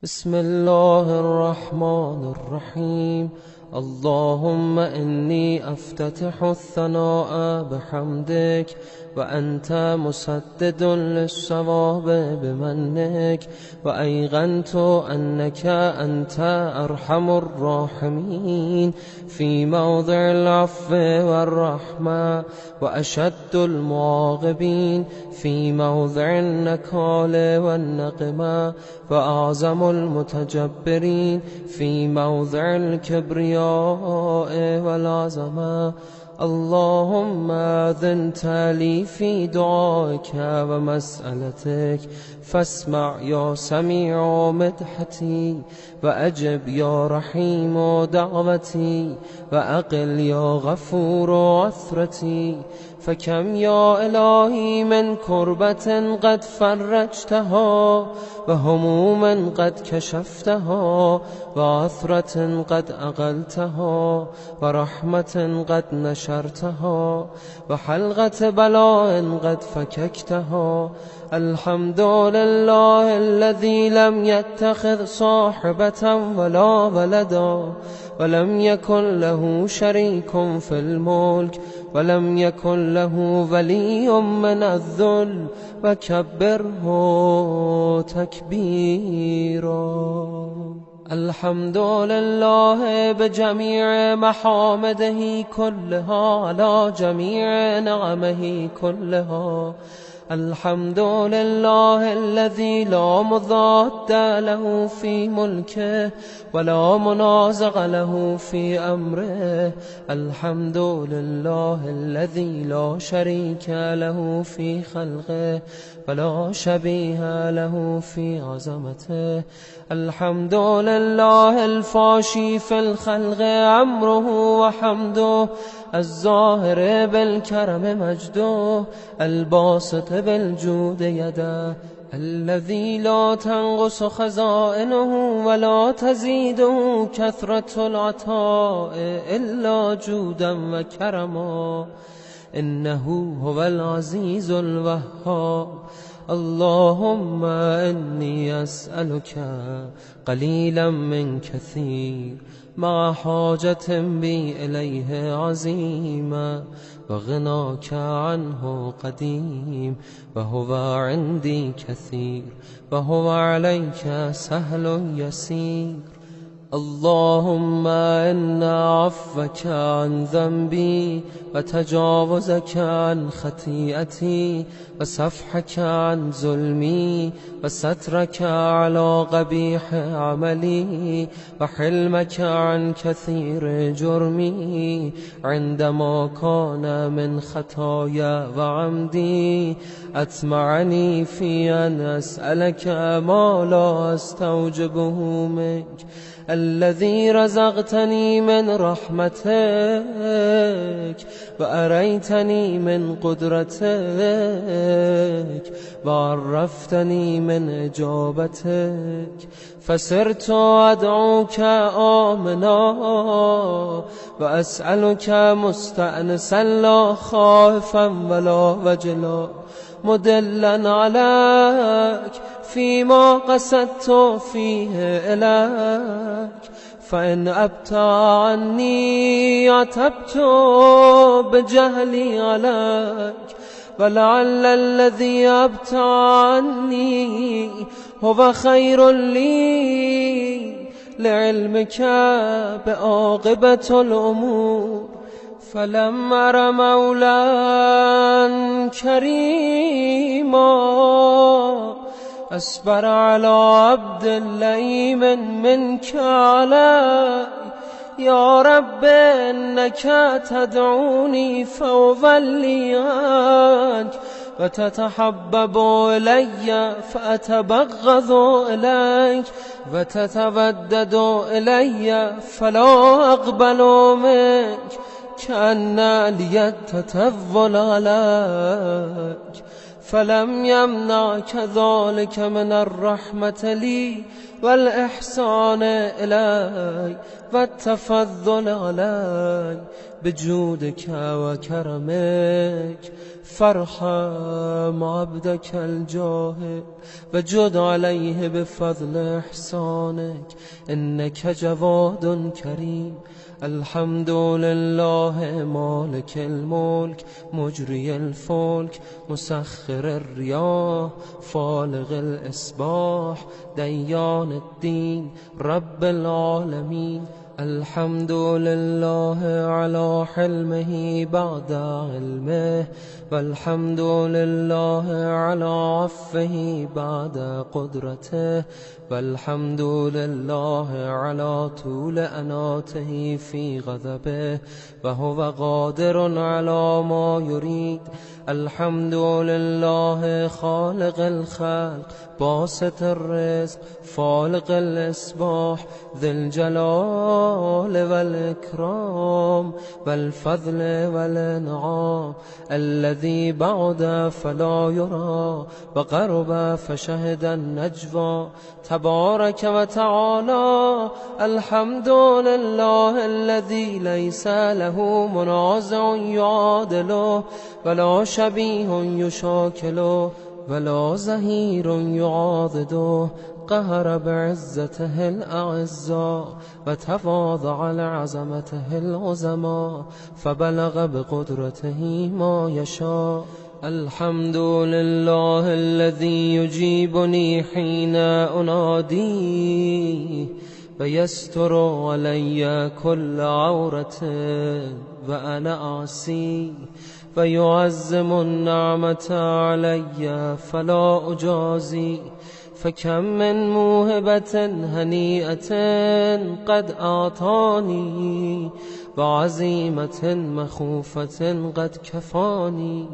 بسم الله الرحمن الرحيم. اللهم إني أفتتح الثناء بحمدك وأنت مسدد للصواب بمنك، وأيقنت أنك أنت أرحم الراحمين في موضع العفو والرحمة، وأشد المعاقبين في موضع النكال والنقمة، وأعظم المتجبرين في موضع الكبرياء والعظمة. اللهم أذنت لي في دعائك ومسألتك، فاسمع يا سميع مدحتي، وأجب يا رحيم دعوتي، وأقل يا غفور عثرتي. فكم يا إلهي من كربة قد فرجتها، وهموما قد كشفتها، وعثرة قد أقلتها، ورحمة قد نشرتها، وحلقة بلاء قد فككتها. الحمد لله الذي لم يتخذ صاحبة ولا ولدا، ولم يكن له شريك في الملك، ولم يكن له ولي من الذل، وكبره تكبيرا. الحمد لله بجميع محامده كلها على جميع نعمه كلها. الحمد لله الذي لا مضاد له في ملكه ولا منازع له في أمره. الحمد لله الذي لا شريك له في خلقه ولا شبيه له في عظمته. الحمد لله الفاشي في الخلق أمره وحمده، الظاهر بالكرم مجده، الباسط بالجود يده، الذي لا تنقص خزائنه ولا تزيده كثرة العطاء إلا جودا وكرما، إنه هو العزيز الوهاب. اللهم إني أسألك قليلا من كثير، مع حاجة بي إليه عزيمة، وغناك عنه قديم، وهو عندي كثير، وهو عليك سهل يسير. اللهم إن عفوك عن ذنبي، وتجاوزك عن خطيئتي، وصفحك عن ظلمي، وسترك على قبيح عملي، وحلمك عن كثير جرمي، عندما كان من خطايا وعمدي أطمعني في أن أسألك ما لا أستوجبه منك، الذي رزقتني من رحمتك، وأريتني من قدرتك، وعرفتني من إجابتك، فسرت أدعوك آمنا، وأسألك مستأنسا لا خائفا ولا وجلا، مدلا عليك فيما قصدت فيه إليك. فإن أبت عني عتبت بجهلي عليك، ولعل الذي أبت عني هو خير لي لعلمك بعاقبة الأمور. فلم أر مولا كريما أصبر على عبد لئيم منك علي. يا رب إنك تدعوني فأولي عنك، وتتحبب إلي فأتبغض إليك، وتتودد إلي فلا أقبل منك، كأن اليد تتول عليك. فلم يمنعك ذلك من الرحمة لي، والإحسان إلي والتفضل علي بجودك وكرمك فارحم عبدك الجاهل وجد عليه بفضل إحسانك إنك جواد كريم. الحمد لله مالك الملك مجري الفلك مسخر الرياح فالق الإصباح ديان الدين رب العالمين. الحمد لله على حلمه بعد علمه والحمد لله على عفه بعد قدرته والحمد لله على طول أناته في غضبه وهو قادر على ما يريد. الحمد لله خالق الخلق باسط الرزق فالق الإصباح ذي الجلال والإكرام والفضل والإنعام الذي بعد فلا يرى وقرب فشهد النجوى تبارك وتعالى. الحمد لله الذي ليس له منازع يعادله ولا شبيه يشاكله ولا زهير يعاضده. قهر بعزته الأعزاء وتواضع لعظمته العظماء فبلغ بقدرته ما يشاء. الحمد لله الذي يجيبني حين أناديه ويستر علي كل عورة وأنا أعصي ويعزم النعمة علي فلا أجازي. فكم من موهبة هنيئة قد أعطاني وعزيمة مخوفة قد كفاني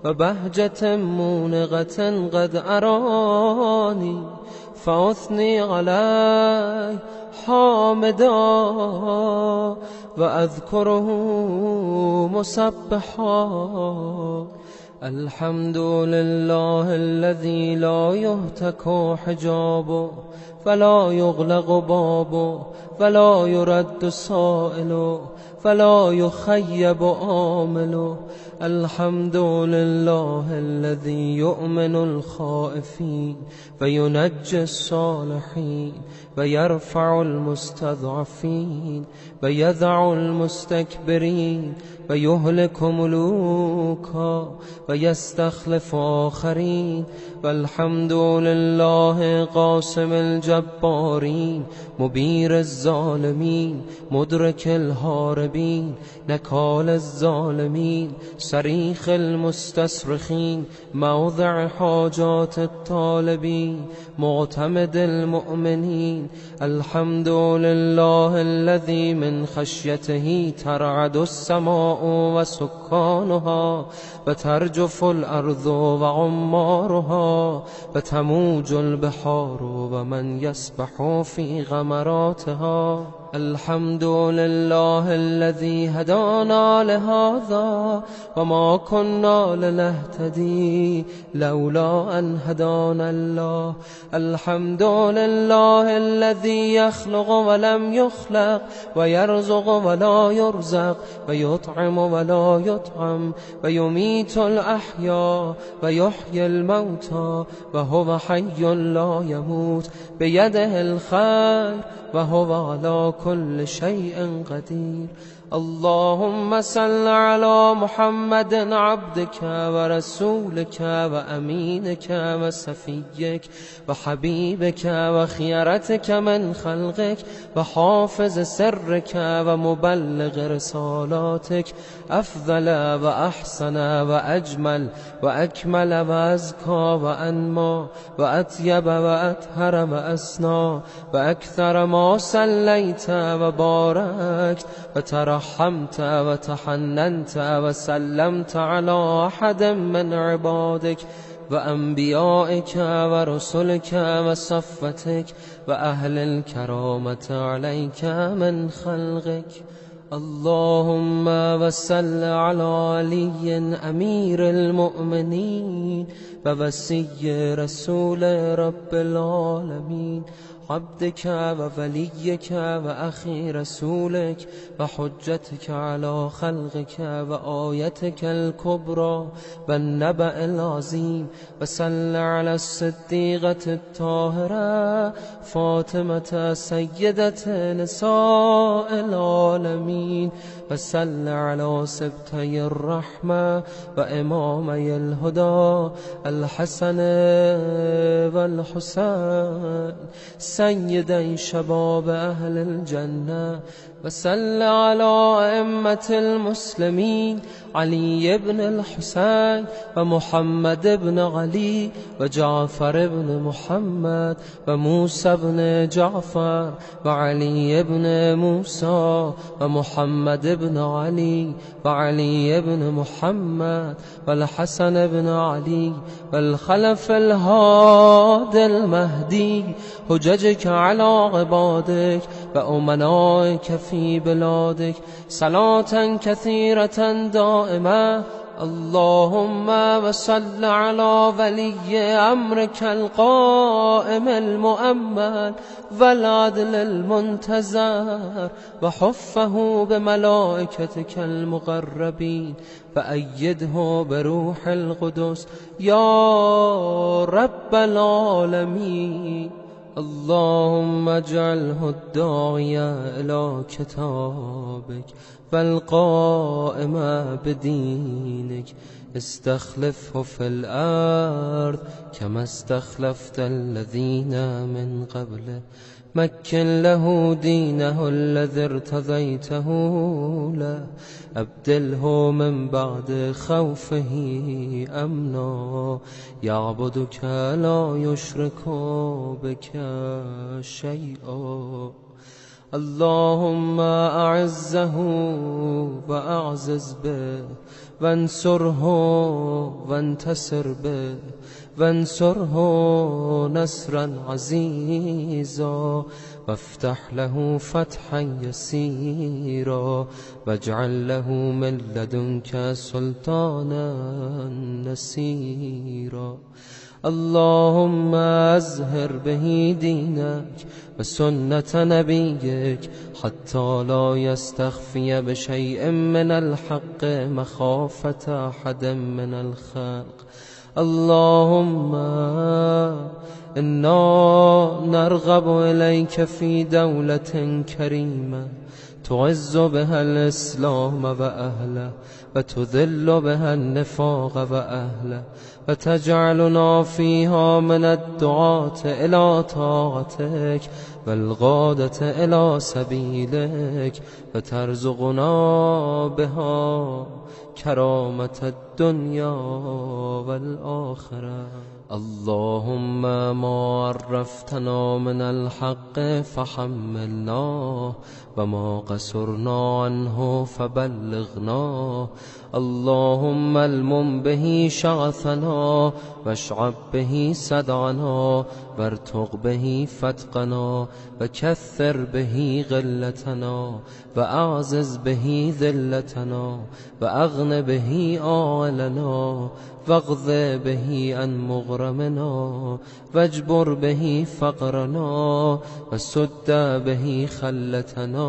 وبهجة مونغة قد أراني فأثني عليه حامدا وأذكره مسبحا. الحمد لله الذي لا يهتك حجابه فلا يغلق بابه فلا يرد سائله فلا يخيب آمله. الحمد لله الذي يؤمن الخائفين وينجي الصالحين ويرفع المستضعفين ويدع المستكبرين ويهلك ملوكا ويستخلف آخرين. والحمد لله قاسم الجبارين مبير الظالمين مدرك الهاربين نكال الظالمين صريخ المستصرخين موضع حاجات الطالبين معتمد المؤمنين. الحمد لله الذي من خشيته ترعد السماء وسكانها وترجف الأرض وعمارها وتموج البحار ومن يسبح في غمراتها. الحمد لله الذي هدانا لهذا وما كنا لنهتدي لولا أن هدانا الله. الحمد لله الذي يخلق ولم يخلق ويرزق ولا يرزق ويطعم ولا يطعم ويميت الأحياء ويحيي الموتى وهو حي لا يموت بيده الخير وهو على كل شيء قدير. اللهم صل على محمد عبدك ورسولك وأمينك وصفيك وحبيبك وخيرتك من خلقك وحافظ سرك ومبلغ رسالاتك أفضل وأحسن وأجمل وأكمل وأزكى وأنمى وأطيب وأطهر وأسنى وأكثر ما صليت وباركت وترحمت وتحننت وسلمت على أحد من عبادك وأنبيائك ورسلك وصفتك وأهل الكرامة عليك من خلقك. اللهم وصل على علي أمير المؤمنين ووصي رسول رب العالمين عبدك ووليك وأخي رسولك وحجتك على خلقك وآيتك الكبرى والنبأ العظيم. وصل على الصديقة الطاهرة فاطمة سيدة نساء العالمين. وصل على سبتي الرحمة وإمامي الهدى الحسن والحسين سيدي شباب أهل الجنة. وصل على أئمة المسلمين علي بن الحسين ومحمد بن علي وجعفر بن محمد وموسى بن جعفر وعلي بن موسى ومحمد بن علي وعلي بن محمد والحسن بن علي والخلف الهادي المهدي. حججك على عبادك وأمنائك في بلادك صلاة كثيرة دائمة. اللهم وصل على ولي أمرك القائم المؤمل والعدل المنتظر وحفه بملائكتك المقربين فأيده بروح القدس يا رب العالمين. اللهم اجعله الداعية إلى كتابك فالقائم بدينك. استخلفه في الأرض كما استخلفت الذين من قبله. مكن له دينه الذي ارتضيته له. أبدله من بعد خوفه أمنا. يعبدك لا يشرك بك شيئا. اللهم أعزه وأعزز به وانصره وانتصر به وانصره نصرا عزيزا وافتح له فتحا يسيرا واجعل له من لدنك سلطانا نصيرا. اللهم أزهر به دينك وسنة نبيك حتى لا يستخفي بشيء من الحق مخافة أحد من الخلق. اللهم إنا نرغب إليك في دولة كريمة تعز بها الإسلام وأهله وتذل بها النفاق وأهله وتجعلنا فيها من الدعاة إلى طاعتك والغادة إلى سبيلك وترزقنا بها كرامة الدنيا والآخرة. اللهم ما عرفتنا من الحق فحملناه وما قصرنا عنه فبلغناه. اللهم المم به شغفنا واشعب به صدعنا وارتق به فتقنا وكثر به غلتنا وأعزز به ذلتنا وأغن به آلنا واغض به عن مغرمنا واجبر به فقرنا وسد به خلتنا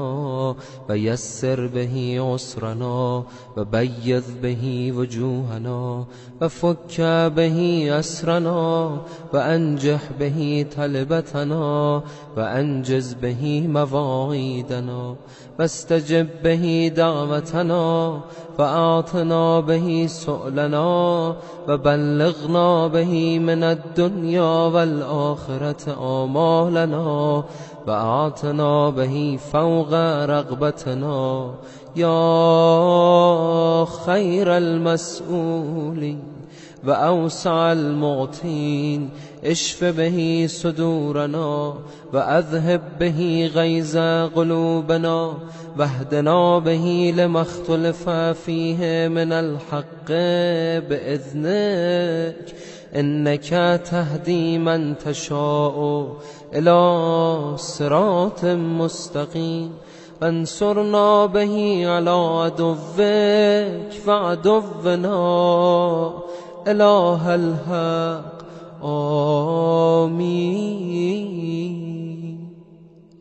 ويسر به عسرنا وبيض به وجوهنا وفك به أسرنا وأنجح به طلبتنا وأنجز به مواعيدنا واستجب به دعوتنا وأعطنا به سؤلنا وبلغنا به من الدنيا والآخرة آمالنا وأعطنا به فوق رغبتنا يا خير المسؤولين وأوسع المعطين. اشف به صدورنا وأذهب به غيظ قلوبنا واهدنا به لما اختلف فيه من الحق بإذنك. إنك تهدي من تشاء إلى صراط مستقيم. وانصرنا به على عدوك وعدونا إله الحق. آمين.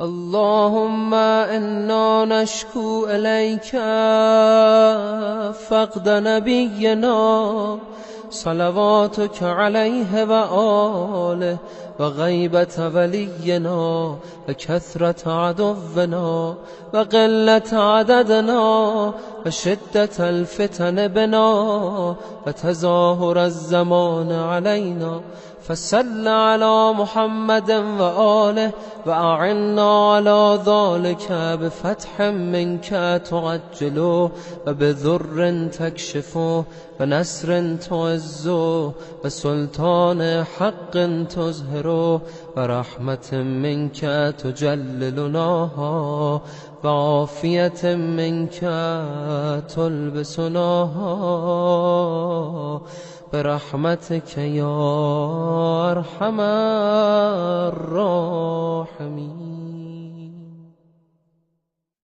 اللهم إنا نشكو إليك فقد نبينا صلواتك عليه وآله وغيبة ولينا وكثرة عدونا وقلة عددنا وشدة الفتن بنا وتظاهر الزمان علينا، فصل على محمد وآله وأعنا على ذلك بفتح منك تعجله وبذر تكشفه ونصر تعزه وسلطان حق تظهره ورحمة منك تجللناها وعافية منك تلبسناها برحمتك يا أرحم الراحمين.